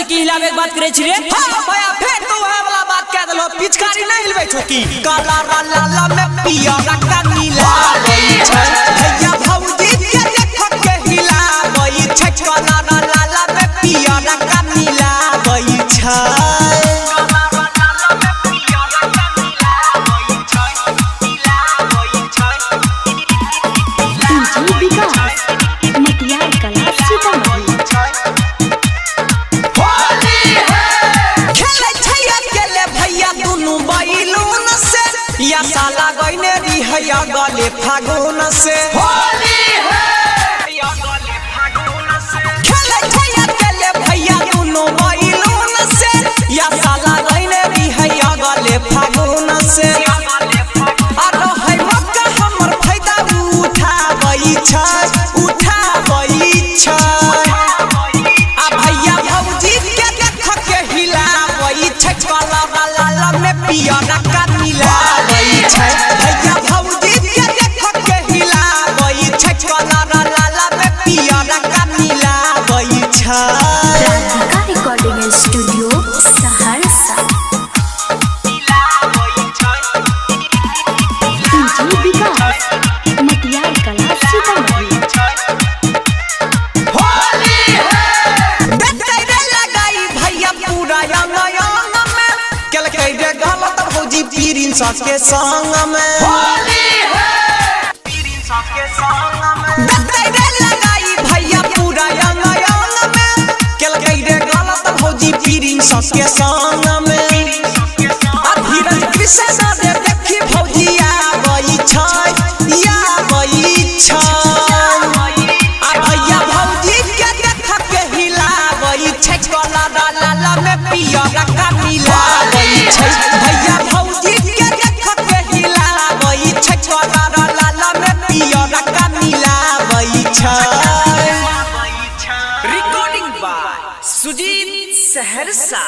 से की हिलावे के बात करे छी रे। हां भैया फिर तू वह वाला बात कह देलो पिचकारी नहीं हिलबै छो की काला लाला में पिया रका नीला छै भैया भौजी के देख के हिलाबै छै काला लाला में पिया रका नीला छै या साला गइने रिहया गले फागुन से होली है या गले फागुन से खेले छैया केले भैया दुनु बैलून से या साला गइने रिहया गले फागुन से अरे है मक्का हमर फायदा उठाबै छै आ भैया भौजी के देख के हिलाबै छै काला लाला में पिया रका नीला भैया भौजी के देख के हिलाबै छै काला लाला में पिया रका नीला छै। Radhika recording studio Saharsa. DJ Vikas Matiyar Kala Sitamarhi. Holi है देखै रे लगाई भैया पूरा अंग में केलकै रे गलत भौजी पीरिन सास के संग में होली है पीरिन सास के संग में देखै रे लगाई भैया पूरा अंग में केलकै रे गलत भौजी पीरिन सास के संग में आ धीरज कृष्ण रे देखी भौजी आबै छै आ भैया भौजी के देख के हिलाबै छै काला लाला में पिया रका नीला छै भैया भौजी के देख के हिलाबै छै काला लाला में पिया रका नीला छै। Recording by Sujit Saharsa.